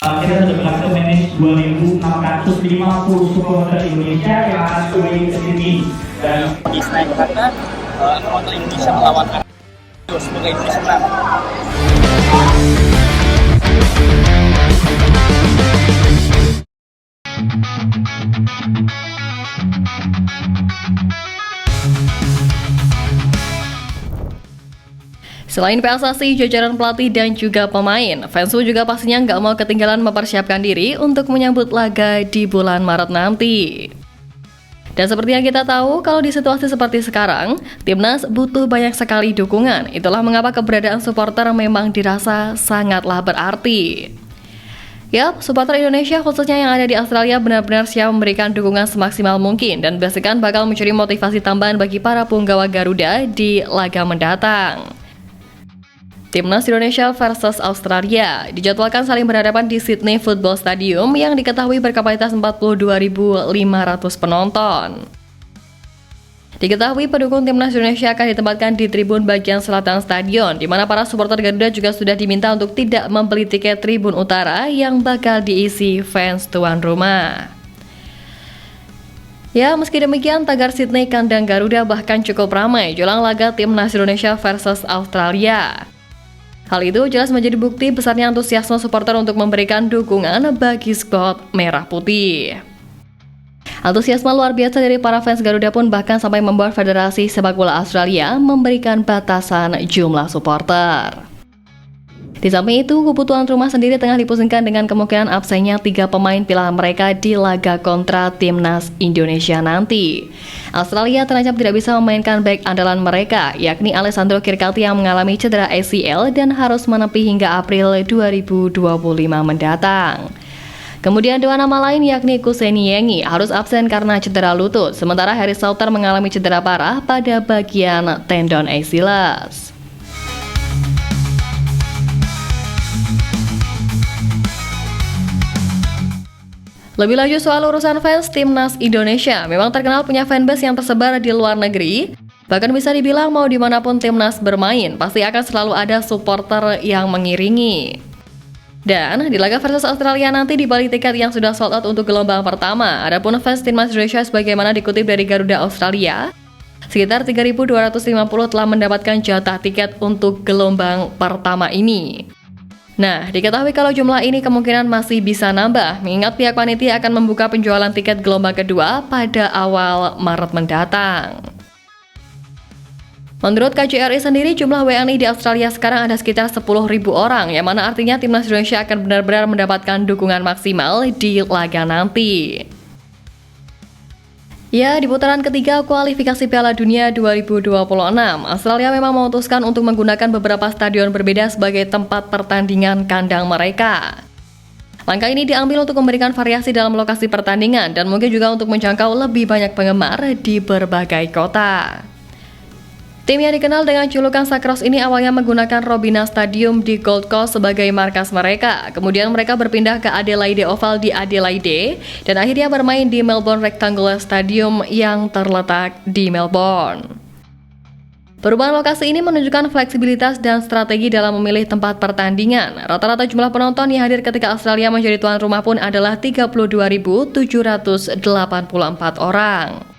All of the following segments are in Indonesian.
Kita sudah berhasil manage 2.650 supporter Indonesia yang akan swing ke sini dan di Senayan Jakarta supporter Indonesia melawan Argentina. Semoga Indonesia menang. Selain PSSI, jajaran pelatih dan juga pemain, Fansu juga pastinya nggak mau ketinggalan mempersiapkan diri untuk menyambut laga di bulan Maret nanti. Dan seperti yang kita tahu, kalau di situasi seperti sekarang, Timnas butuh banyak sekali dukungan. Itulah mengapa keberadaan supporter memang dirasa sangatlah berarti. Yap, supporter Indonesia khususnya yang ada di Australia benar-benar siap memberikan dukungan semaksimal mungkin dan pastikan bakal mencuri motivasi tambahan bagi para punggawa Garuda di laga mendatang. Timnas Indonesia versus Australia dijadwalkan saling berhadapan di Sydney Football Stadium yang diketahui berkapasitas 42.500 penonton. Diketahui pendukung Timnas Indonesia akan ditempatkan di tribun bagian selatan stadion, di mana para supporter Garuda juga sudah diminta untuk tidak membeli tiket tribun utara yang bakal diisi fans tuan rumah. Ya, meski demikian, tagar Sydney kandang Garuda bahkan cukup ramai jelang laga Timnas Indonesia versus Australia. Hal itu jelas menjadi bukti besarnya antusiasme supporter untuk memberikan dukungan bagi skuad merah putih. Antusiasme luar biasa dari para fans Garuda pun bahkan sampai membuat Federasi Sepak Bola Australia memberikan batasan jumlah supporter. Di samping itu, kubu tuan rumah sendiri tengah dipusingkan dengan kemungkinan absennya 3 pemain pilihan mereka di laga kontra Timnas Indonesia nanti. Australia terancam tidak bisa memainkan back andalan mereka, yakni Alessandro Kirkati yang mengalami cedera ACL dan harus menepi hingga April 2025 mendatang. Kemudian 2 nama lain yakni Kuseni Yengi harus absen karena cedera lutut, sementara Harry Sauter mengalami cedera parah pada bagian tendon Achilles. Lebih lanjut soal urusan fans Timnas Indonesia, memang terkenal punya fanbase yang tersebar di luar negeri. Bahkan bisa dibilang mau dimanapun Timnas bermain, pasti akan selalu ada supporter yang mengiringi. Dan di laga versus Australia nanti di balik tiket yang sudah sold out untuk gelombang pertama, adapun fans Timnas Indonesia sebagaimana dikutip dari Garuda Australia, sekitar 3.250 telah mendapatkan jatah tiket untuk gelombang pertama ini. Nah, diketahui kalau jumlah ini kemungkinan masih bisa nambah, mengingat pihak panitia akan membuka penjualan tiket gelombang kedua pada awal Maret mendatang. Menurut KJRI sendiri, jumlah WNI di Australia sekarang ada sekitar 10.000 orang, yang mana artinya Timnas Indonesia akan benar-benar mendapatkan dukungan maksimal di laga nanti. Ya, di putaran ketiga kualifikasi Piala Dunia 2026, Australia memang memutuskan untuk menggunakan beberapa stadion berbeda sebagai tempat pertandingan kandang mereka. Langkah ini diambil untuk memberikan variasi dalam lokasi pertandingan dan mungkin juga untuk menjangkau lebih banyak penggemar di berbagai kota. Tim yang dikenal dengan julukan Sacross ini awalnya menggunakan Robina Stadium di Gold Coast sebagai markas mereka. Kemudian mereka berpindah ke Adelaide Oval di Adelaide dan akhirnya bermain di Melbourne Rectangular Stadium yang terletak di Melbourne. Perubahan lokasi ini menunjukkan fleksibilitas dan strategi dalam memilih tempat pertandingan. Rata-rata jumlah penonton yang hadir ketika Australia menjadi tuan rumah pun adalah 32.784 orang.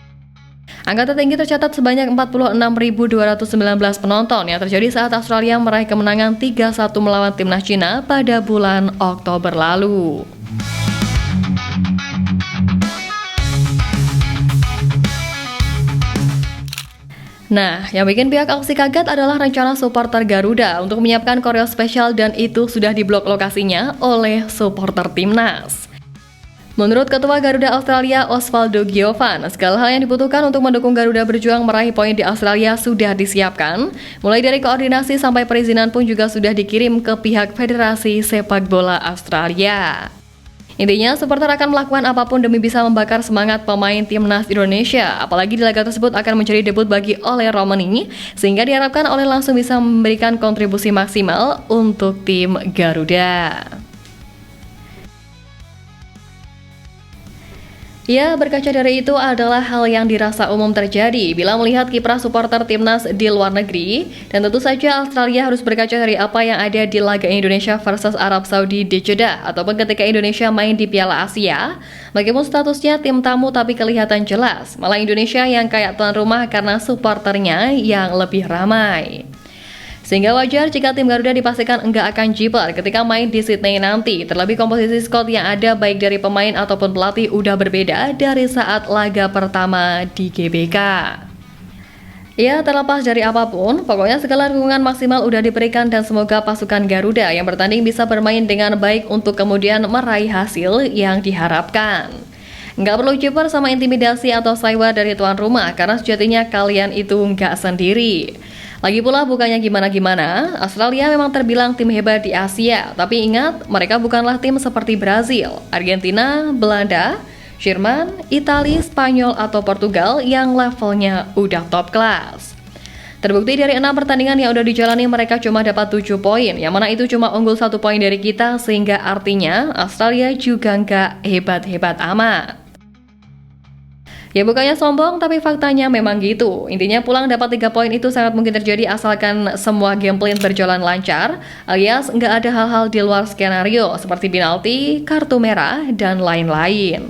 Angka tertinggi tercatat sebanyak 46.219 penonton yang terjadi saat Australia meraih kemenangan 3-1 melawan Timnas Cina pada bulan Oktober lalu. Nah, yang bikin pihak Ausi kaget adalah rencana supporter Garuda untuk menyiapkan koreo spesial dan itu sudah diblok lokasinya oleh supporter Timnas. Menurut Ketua Garuda Australia Osvaldo Giovan, segala hal yang dibutuhkan untuk mendukung Garuda berjuang meraih poin di Australia sudah disiapkan. Mulai dari koordinasi sampai perizinan pun juga sudah dikirim ke pihak Federasi Sepak Bola Australia. Intinya, supporter akan melakukan apapun demi bisa membakar semangat pemain Timnas Indonesia. Apalagi di laga tersebut akan menjadi debut bagi Ole Romani, sehingga diharapkan Ole langsung bisa memberikan kontribusi maksimal untuk tim Garuda. Ya, berkaca dari itu adalah hal yang dirasa umum terjadi bila melihat kiprah supporter timnas di luar negeri. Dan tentu saja Australia harus berkaca dari apa yang ada di laga Indonesia versus Arab Saudi di Jeddah, ataupun ketika Indonesia main di Piala Asia. Meskipun statusnya tim tamu tapi kelihatan jelas, malah Indonesia yang kayak tuan rumah karena supporternya yang lebih ramai. Sehingga wajar jika tim Garuda dipastikan enggak akan jiper ketika main di Sydney nanti. Terlebih komposisi squad yang ada baik dari pemain ataupun pelatih udah berbeda dari saat laga pertama di GBK. Ya, terlepas dari apapun, pokoknya segala dukungan maksimal udah diberikan dan semoga pasukan Garuda yang bertanding bisa bermain dengan baik untuk kemudian meraih hasil yang diharapkan. Nggak perlu jiper sama intimidasi atau sewa dari tuan rumah karena sejatinya kalian itu nggak sendiri. Lagi pula bukannya gimana-gimana, Australia memang terbilang tim hebat di Asia, tapi ingat, mereka bukanlah tim seperti Brazil, Argentina, Belanda, Jerman, Italia, Spanyol, atau Portugal yang levelnya udah top class. Terbukti dari 6 pertandingan yang udah dijalani mereka cuma dapat 7 poin, yang mana itu cuma unggul 1 poin dari kita, sehingga artinya Australia juga nggak hebat-hebat amat. Ya bukannya sombong, tapi faktanya memang gitu. Intinya pulang dapat 3 poin itu sangat mungkin terjadi asalkan semua game plan berjalan lancar, alias nggak ada hal-hal di luar skenario seperti penalti, kartu merah, dan lain-lain.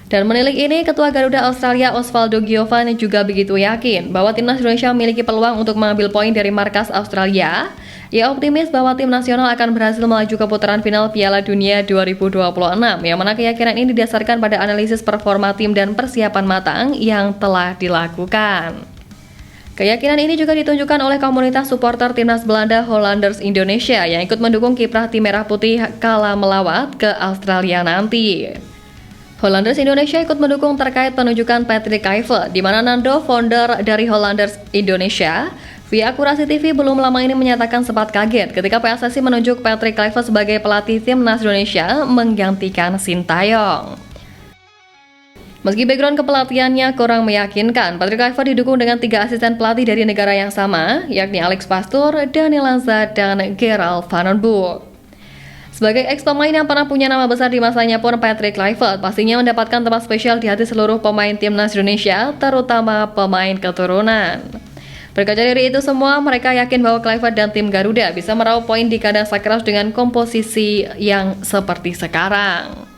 Dan menilik ini, Ketua Garuda Australia Osvaldo Giovanni juga begitu yakin bahwa timnas Indonesia memiliki peluang untuk mengambil poin dari markas Australia. Ia optimis bahwa tim nasional akan berhasil melaju ke putaran final Piala Dunia 2026, yang mana keyakinan ini didasarkan pada analisis performa tim dan persiapan matang yang telah dilakukan. Keyakinan ini juga ditunjukkan oleh komunitas supporter timnas Belanda Hollanders Indonesia yang ikut mendukung kiprah tim merah putih kala melawat ke Australia nanti. Hollanders Indonesia ikut mendukung terkait penunjukan Patrick Kluivert, di mana Nando, founder dari Hollanders Indonesia, via Akurasi TV belum lama ini menyatakan sempat kaget ketika PSSI menunjuk Patrick Kluivert sebagai pelatih timnas Indonesia menggantikan Sintayong. Meski background kepelatihannya kurang meyakinkan, Patrick Kluivert didukung dengan 3 asisten pelatih dari negara yang sama, yakni Alex Pastoor, Daniel Lanza, dan Gerald Van den Boer. Sebagai ex-pemain yang pernah punya nama besar di masanya pun, Patrick Kluivert pastinya mendapatkan tempat spesial di hati seluruh pemain timnas Indonesia, terutama pemain keturunan. Berkaca dari itu semua, mereka yakin bahwa Kluivert dan tim Garuda bisa meraup poin di kandang Sakras dengan komposisi yang seperti sekarang.